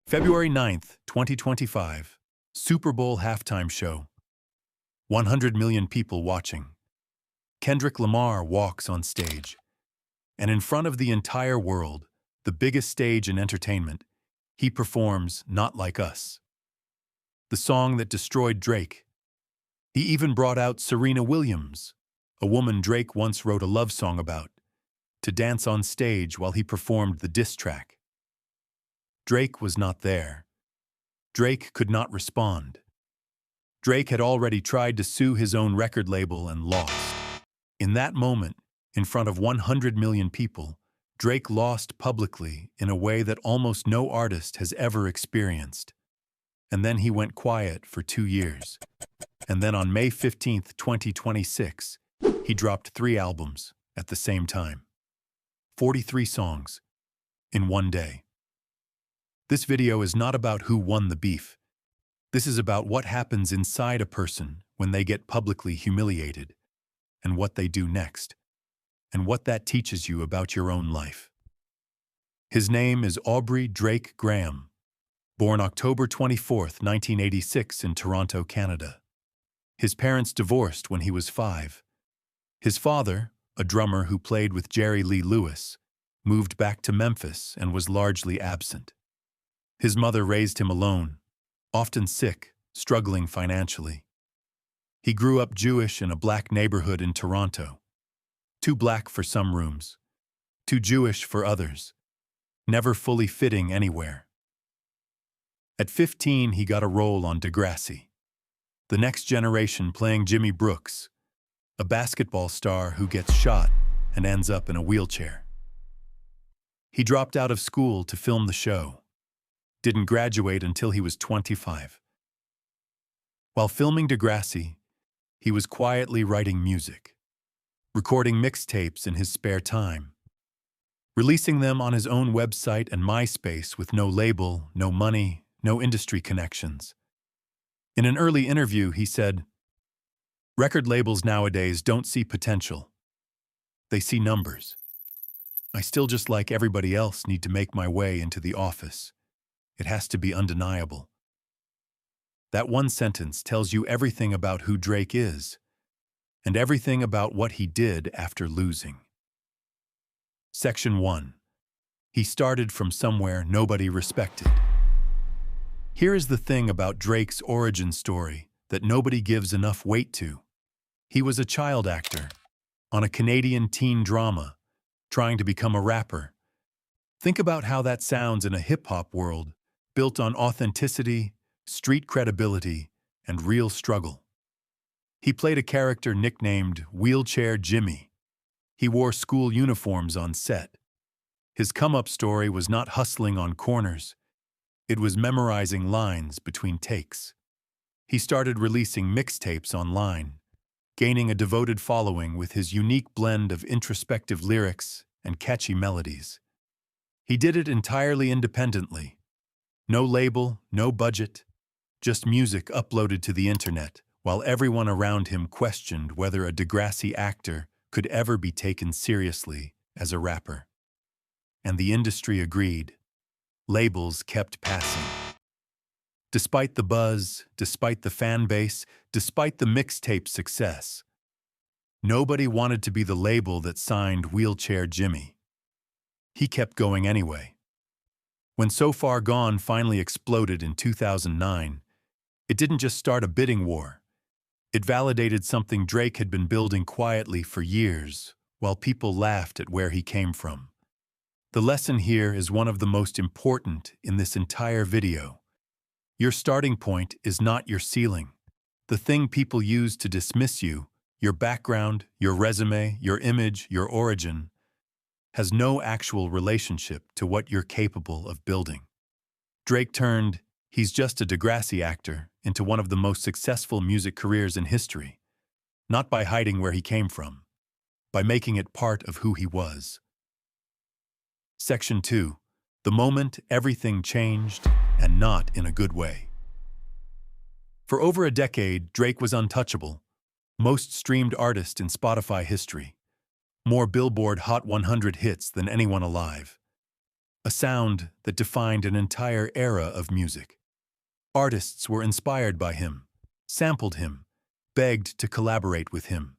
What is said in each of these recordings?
February 9th, 2025, Super Bowl halftime show. 100 million people watching. Kendrick Lamar walks on stage. And in front of the entire world, the biggest stage in entertainment, he performs Not Like Us, the song that destroyed Drake. He even brought out Serena Williams, a woman Drake once wrote a love song about, to dance on stage while he performed the diss track. Drake was not there. Drake could not respond. Drake had already tried to sue his own record label and lost. In that moment, in front of 100 million people, Drake lost publicly in a way that almost no artist has ever experienced. And then he went quiet for 2 years. And then on May 15th, 2026, he dropped 3 albums at the same time. 43 songs in one day. This video is not about who won the beef. This is about what happens inside a person when they get publicly humiliated, and what they do next, and what that teaches you about your own life. His name is Aubrey Drake Graham, born October 24th, 1986 in Toronto, Canada. His parents divorced when he was 5. His father, a drummer who played with Jerry Lee Lewis, moved back to Memphis and was largely absent. His mother raised him alone, often sick, struggling financially. He grew up Jewish in a black neighborhood in Toronto. Too black for some rooms, too Jewish for others, never fully fitting anywhere. At 15, he got a role on Degrassi, The Next Generation, playing Jimmy Brooks, a basketball star who gets shot and ends up in a wheelchair. He dropped out of school to film the show. Didn't graduate until he was 25. While filming Degrassi, he was quietly writing music, recording mixtapes in his spare time, releasing them on his own website and MySpace with no label, no money, no industry connections. In an early interview, he said, "Record labels nowadays don't see potential. They see numbers. I still, just like everybody else, need to make my way into the office. It has to be undeniable." That one sentence tells you everything about who Drake is, and everything about what he did after losing. Section 1. He started from somewhere nobody respected. Here is the thing about Drake's origin story that nobody gives enough weight to. He was a child actor on a Canadian teen drama, trying to become a rapper. Think about how that sounds in a hip-hop world, built on authenticity, street credibility, and real struggle. He played a character nicknamed Wheelchair Jimmy. He wore school uniforms on set. His come-up story was not hustling on corners. It was memorizing lines between takes. He started releasing mixtapes online, gaining a devoted following with his unique blend of introspective lyrics and catchy melodies. He did it entirely independently. No label, no budget, just music uploaded to the internet, while everyone around him questioned whether a Degrassi actor could ever be taken seriously as a rapper. And the industry agreed. Labels kept passing. Despite the buzz, despite the fan base, despite the mixtape success, nobody wanted to be the label that signed Wheelchair Jimmy. He kept going anyway. When So Far Gone finally exploded in 2009, it didn't just start a bidding war. It validated something Drake had been building quietly for years, while people laughed at where he came from. The lesson here is one of the most important in this entire video. Your starting point is not your ceiling. The thing people use to dismiss you, your background, your resume, your image, your origin, has no actual relationship to what you're capable of building. Drake turned, "He's just a Degrassi actor," into one of the most successful music careers in history, not by hiding where he came from, by making it part of who he was. Section 2. The moment everything changed, and not in a good way. For over a decade, Drake was untouchable, most streamed artist in Spotify history, more Billboard Hot 100 hits than anyone alive. a sound that defined an entire era of music. Artists were inspired by him, sampled him, begged to collaborate with him.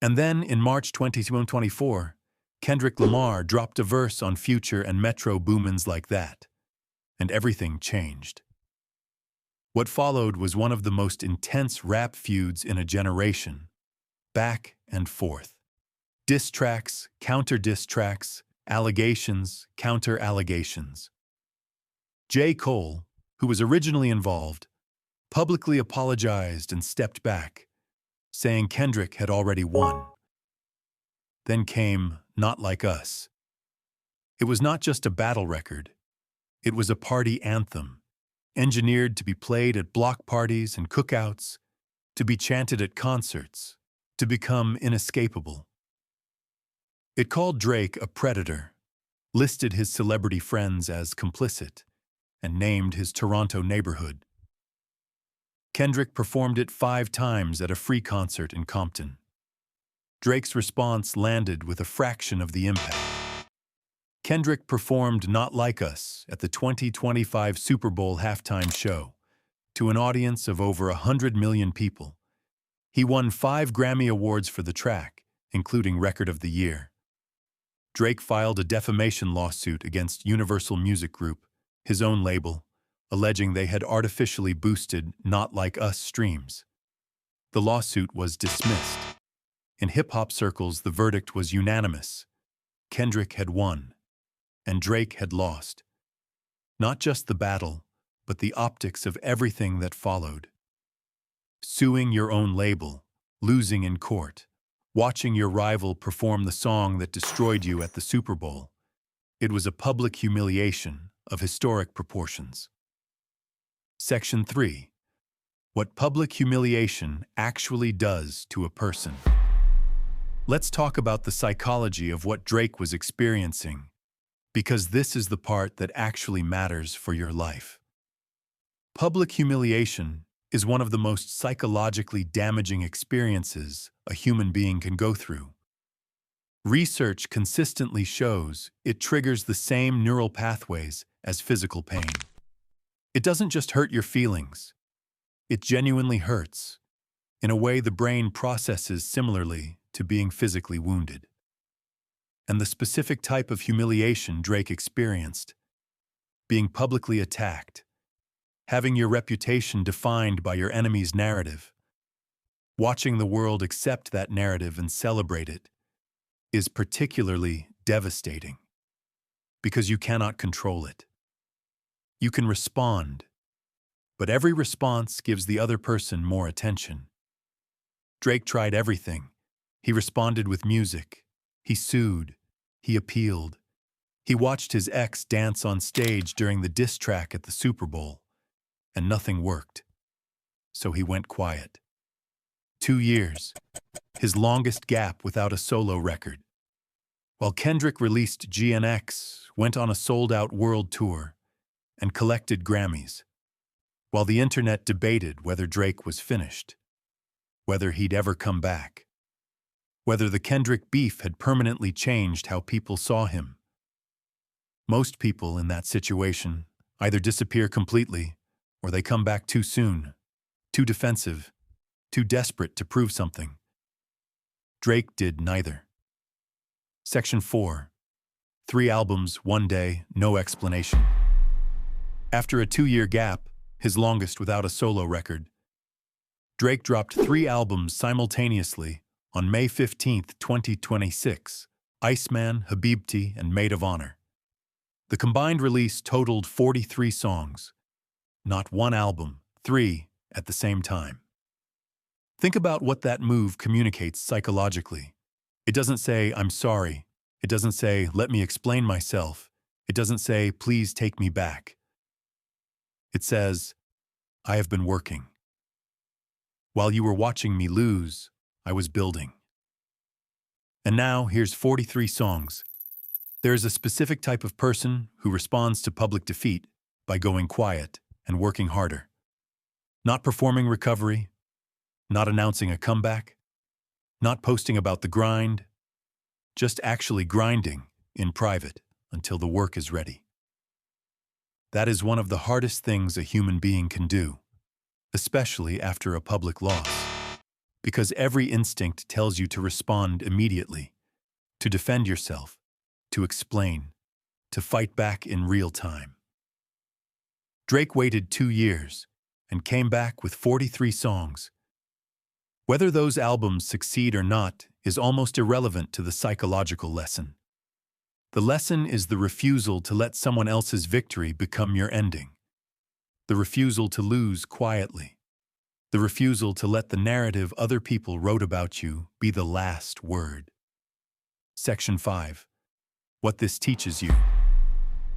And then, in March 2024, Kendrick Lamar dropped a verse on Future and Metro Boomin's Like That, and everything changed. What followed was one of the most intense rap feuds in a generation, back and forth. Diss tracks, counter-diss tracks, allegations, counter-allegations. J. Cole, who was originally involved, publicly apologized and stepped back, saying Kendrick had already won. Then came Not Like Us. It was not just a battle record. It was a party anthem, engineered to be played at block parties and cookouts, to be chanted at concerts, to become inescapable. It called Drake a predator, listed his celebrity friends as complicit, and named his Toronto neighborhood. Kendrick performed it 5 times at a free concert in Compton. Drake's response landed with a fraction of the impact. Kendrick performed Not Like Us at the 2025 Super Bowl halftime show to an audience of over 100 million people. He won 5 Grammy Awards for the track, including Record of the Year. Drake filed a defamation lawsuit against Universal Music Group, his own label, alleging they had artificially boosted Not Like Us streams. The lawsuit was dismissed. In hip-hop circles, the verdict was unanimous. Kendrick had won, and Drake had lost. Not just the battle, but the optics of everything that followed. Suing your own label, losing in court, watching your rival perform the song that destroyed you at the Super Bowl. It was a public humiliation of historic proportions. Section 3. What public humiliation actually does to a person. Let's talk about the psychology of what Drake was experiencing, because this is the part that actually matters for your life. Public humiliation is one of the most psychologically damaging experiences a human being can go through. Research consistently shows it triggers the same neural pathways as physical pain. It doesn't just hurt your feelings. It genuinely hurts, in a way the brain processes similarly to being physically wounded. And the specific type of humiliation Drake experienced, being publicly attacked, having your reputation defined by your enemy's narrative, watching the world accept that narrative and celebrate it, is particularly devastating, because you cannot control it. You can respond, but every response gives the other person more attention. Drake tried everything. He responded with music. He sued. He appealed. He watched his ex dance on stage during the diss track at the Super Bowl, and nothing worked. So he went quiet. 2 years, his longest gap without a solo record. While Kendrick released GNX, went on a sold-out world tour, and collected Grammys. While the internet debated whether Drake was finished, whether he'd ever come back, whether the Kendrick beef had permanently changed how people saw him. Most people in that situation either disappear completely or they come back too soon, too defensive, too desperate to prove something. Drake did neither. Section 4. 3 albums, 1 day, no explanation. After a 2-year gap, his longest without a solo record, Drake dropped 3 albums simultaneously on May 15, 2026, Iceman, Habibti, and Maid of Honor. The combined release totaled 43 songs. Not 1 album, 3 at the same time. Think about what that move communicates psychologically. It doesn't say, "I'm sorry." It doesn't say, "Let me explain myself." It doesn't say, "Please take me back." It says, "I have been working. While you were watching me lose, I was building." And now, here's 43 songs. There is a specific type of person who responds to public defeat by going quiet and working harder. Not performing recovery, not announcing a comeback, not posting about the grind, just actually grinding in private, until the work is ready. That is one of the hardest things a human being can do, especially after a public loss, because every instinct tells you to respond immediately, to defend yourself, to explain, to fight back in real time. Drake waited 2 years and came back with 43 songs. Whether those albums succeed or not is almost irrelevant to the psychological lesson. The lesson is the refusal to let someone else's victory become your ending. The refusal to lose quietly. The refusal to let the narrative other people wrote about you be the last word. Section 5. What this teaches you.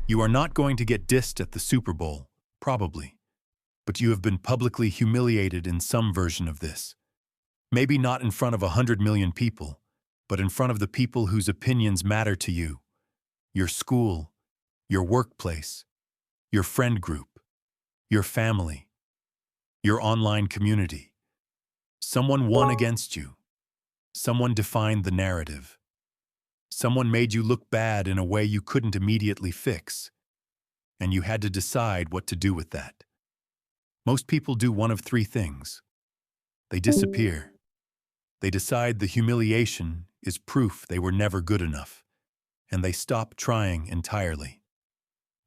You are not going to get dissed at the Super Bowl, probably, but you have been publicly humiliated in some version of this. Maybe not in front of 100 million people, but in front of the people whose opinions matter to you. Your school, your workplace, your friend group, your family, your online community. Someone won against you. Someone defined the narrative. Someone made you look bad in a way you couldn't immediately fix, and you had to decide what to do with that. Most people do one of 3 things. They disappear. They decide the humiliation is proof they were never good enough, and they stop trying entirely.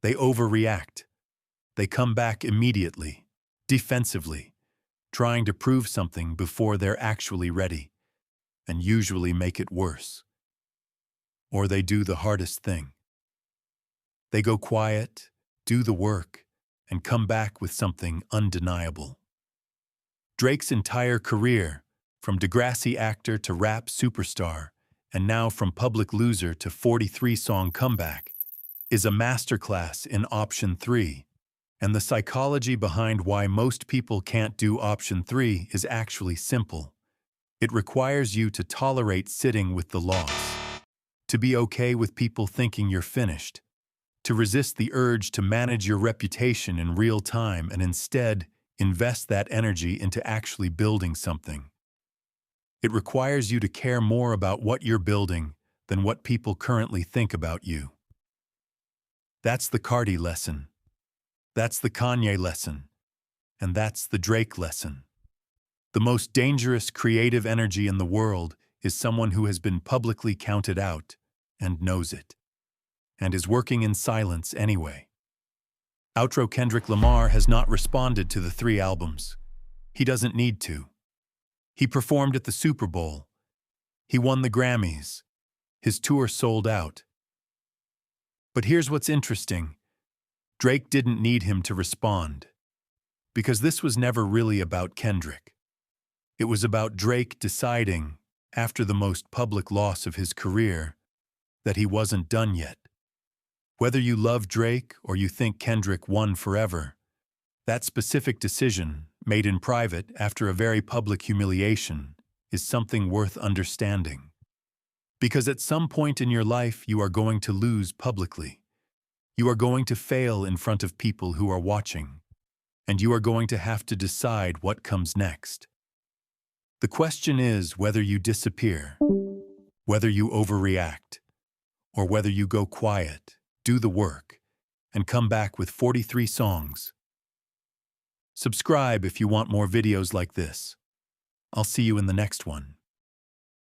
They overreact. They come back immediately, defensively, trying to prove something before they're actually ready, and usually make it worse. Or they do the hardest thing. They go quiet, do the work, and come back with something undeniable. Drake's entire career, from Degrassi actor to rap superstar, and now from public loser to 43-song comeback, is a masterclass in option 3. And the psychology behind why most people can't do option 3 is actually simple. It requires you to tolerate sitting with the loss, to be okay with people thinking you're finished, to resist the urge to manage your reputation in real time and instead invest that energy into actually building something. It requires you to care more about what you're building than what people currently think about you. That's the Cardi lesson. That's the Kanye lesson. And that's the Drake lesson. The most dangerous creative energy in the world is someone who has been publicly counted out and knows it, and is working in silence anyway. Outro: Kendrick Lamar has not responded to the 3 albums. He doesn't need to. He performed at the Super Bowl. He won the Grammys. His tour sold out. But here's what's interesting. Drake didn't need him to respond, because this was never really about Kendrick. It was about Drake deciding, after the most public loss of his career, that he wasn't done yet. Whether you love Drake or you think Kendrick won forever, that specific decision, made in private after a very public humiliation, is something worth understanding. Because at some point in your life you are going to lose publicly. You are going to fail in front of people who are watching, and you are going to have to decide what comes next. The question is whether you disappear, whether you overreact, or whether you go quiet, do the work, and come back with 43 songs. Subscribe if you want more videos like this. I'll see you in the next one.